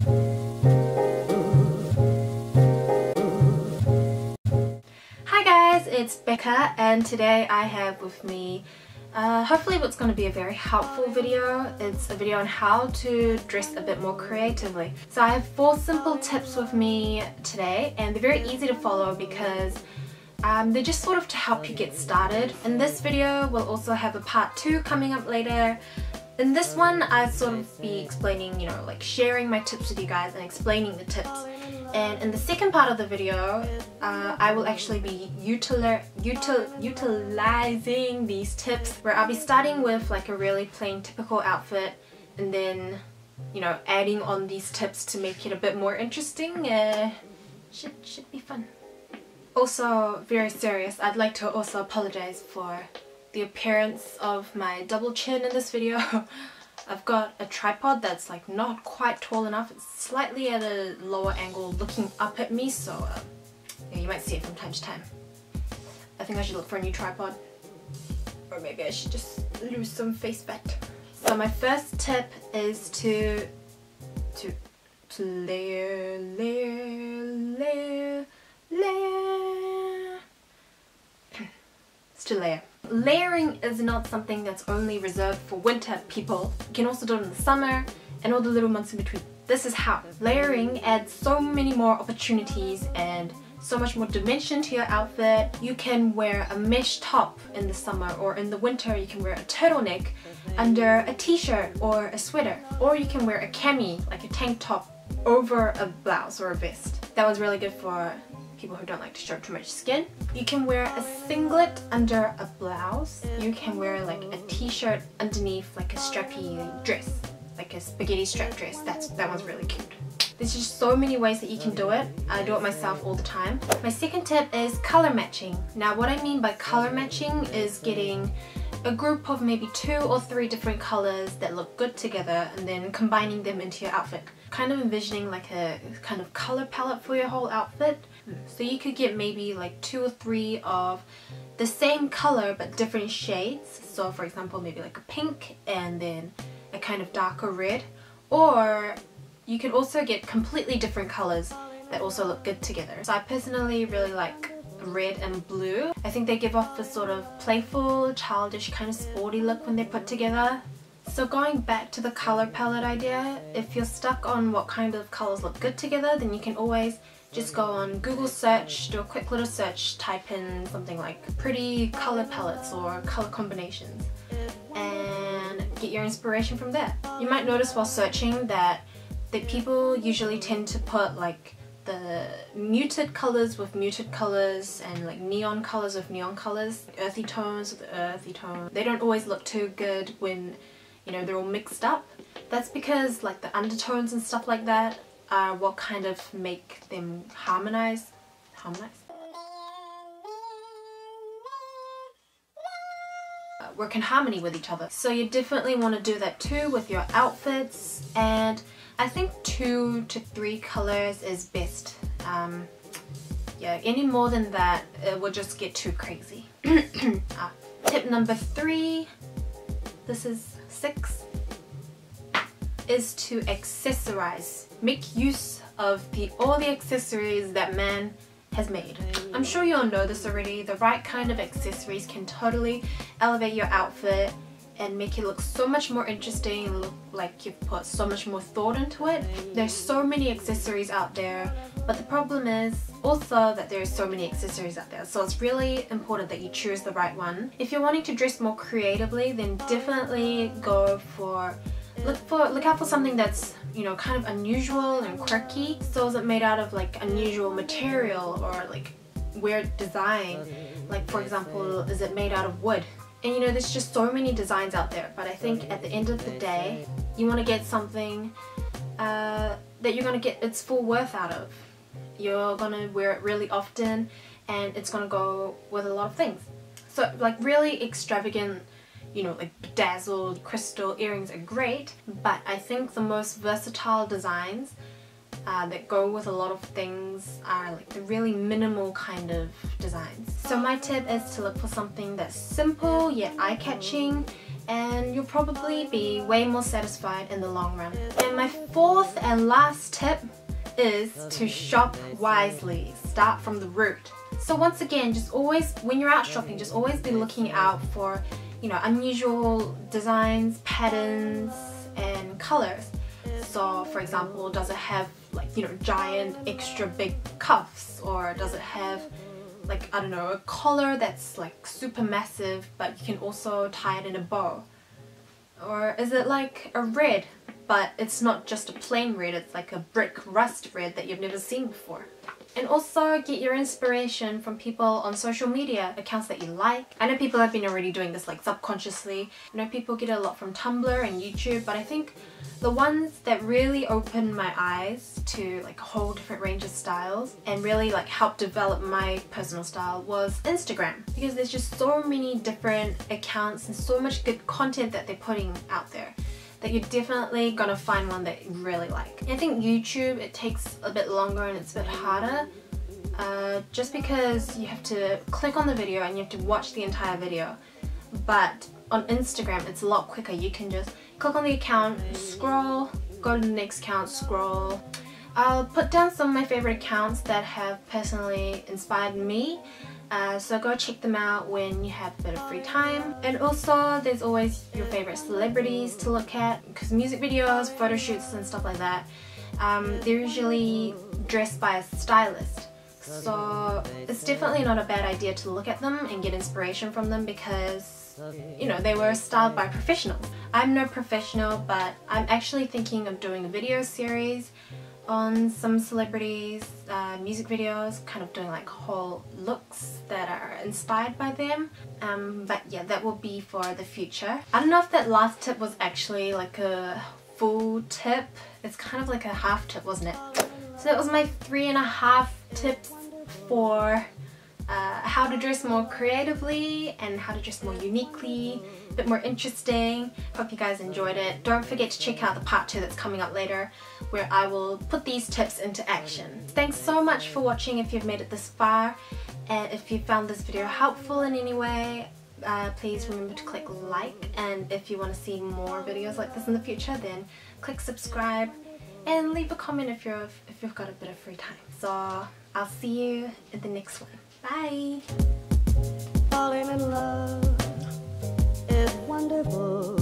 Hi guys, it's Becca and today I have with me hopefully what's going to be a very helpful video. It's a video on how to dress a bit more creatively. So I have 4 simple tips with me today and they're very easy to follow because they're just sort of to help you get started. In this video we'll also have a part 2 coming up later. In this one I sort of be explaining, you know, like sharing my tips with you guys and explaining the tips. And in the second part of the video, I will actually be utilizing these tips where I'll be starting with like a really plain typical outfit and then, you know, adding on these tips to make it a bit more interesting. Should be fun. Also, very serious, I'd like to also apologize for the appearance of my double chin in this video. I've got a tripod that's like not quite tall enough, it's slightly at a lower angle looking up at me, so yeah, you might see it from time to time. I think I should look for a new tripod, or maybe I should just lose some face fat. So my first tip is to layer. It's to layer. Layering is not something that's only reserved for winter people. You can also do it in the summer and all the little months in between. This is how. Layering adds so many more opportunities and so much more dimension to your outfit. You can wear a mesh top in the summer, or in the winter you can wear a turtleneck under a t-shirt or a sweater. Or you can wear a cami, like a tank top, over a blouse or a vest. That was really good for people who don't like to show too much skin. You can wear a singlet under a blouse. You can wear like a t-shirt underneath like a strappy dress, like a spaghetti strap dress. That one's really cute. There's just so many ways that you can do it. I do it myself all the time. My second tip is color matching. Now what I mean by color matching is getting a group of maybe 2 or 3 different colors that look good together and then combining them into your outfit. Kind of envisioning like a kind of color palette for your whole outfit. So you could get maybe like 2 or 3 of the same color but different shades. So for example, maybe like a pink and then a kind of darker red. Or you could also get completely different colors that also look good together. So I personally really like red and blue. I think they give off a sort of playful, childish, kind of sporty look when they're put together. So going back to the color palette idea, if you're stuck on what kind of colors look good together, then you can always just go on Google search, do a quick little search, type in something like pretty color palettes or color combinations and get your inspiration from there. You might notice while searching that people usually tend to put like the muted colors with muted colors and like neon colors with neon colors, earthy tones with earthy tones. They don't always look too good when, you know, they're all mixed up. That's because like the undertones and stuff like that are what kind of make them harmonize. Work in harmony with each other. So you definitely want to do that too with your outfits, and I think 2 to 3 colors is best. Yeah, any more than that it will just get too crazy. Tip number 3, this is 6, is to accessorize. Make use of all the accessories that man has made. I'm sure you all know this already. The right kind of accessories can totally elevate your outfit and make it look so much more interesting and look like you've put so much more thought into it. There's so many accessories out there, but the problem is also that there's so many accessories out there, so it's really important that you choose the right one. If you're wanting to dress more creatively, then definitely go for look out for something that's, you know, kind of unusual and quirky. So is it made out of like unusual material or like weird design? Like for example, is it made out of wood? And you know, there's just so many designs out there, but I think at the end of the day you want to get something that you're going to get its full worth out of. You're going to wear it really often and it's going to go with a lot of things. So like really extravagant, you know, like bedazzled crystal earrings are great, but I think the most versatile designs that go with a lot of things are like the really minimal kind of designs. So my tip is to look for something that's simple yet eye-catching and you'll probably be way more satisfied in the long run. And my fourth and last tip is to shop wisely. Start from the root. So once again, just always, when you're out shopping, just always be looking out for, you know, unusual designs, patterns, and colors. So for example, does it have like, you know, giant extra big cuffs, or does it have like, I don't know, a collar that's like super massive but you can also tie it in a bow? Or is it like a red but it's not just a plain red, it's like a brick rust red that you've never seen before? And also get your inspiration from people on social media, accounts that you like. I know people have been already doing this like subconsciously. I know people get a lot from Tumblr and YouTube, but I think the ones that really opened my eyes to like a whole different range of styles and really like helped develop my personal style was Instagram, because there's just so many different accounts and so much good content that they're putting out there that you're definitely gonna find one that you really like. I think YouTube, it takes a bit longer and it's a bit harder, just because you have to click on the video and you have to watch the entire video. But on Instagram, it's a lot quicker. You can just click on the account, scroll, go to the next account, scroll. I'll put down some of my favorite accounts that have personally inspired me. So go check them out when you have a bit of free time. And also there's always your favorite celebrities to look at, because music videos, photo shoots and stuff like that, they're usually dressed by a stylist. So it's definitely not a bad idea to look at them and get inspiration from them, because, you know, they were styled by professionals. I'm no professional, but I'm actually thinking of doing a video series on some celebrities, music videos, kind of doing like whole looks that are inspired by them. But yeah, that will be for the future. I don't know if that last tip was actually like a full tip. It's kind of like a half tip, wasn't it? So that was my 3.5 tips for how to dress more creatively and how to dress more uniquely, a bit more interesting. Hope you guys enjoyed it. Don't forget to check out the part 2 that's coming up later, where I will put these tips into action. Thanks so much for watching if you've made it this far, and if you found this video helpful in any way, please remember to click like, and if you want to see more videos like this in the future, then click subscribe and leave a comment if you've got a bit of free time. So I'll see you in the next one. Bye! Falling in love is wonderful.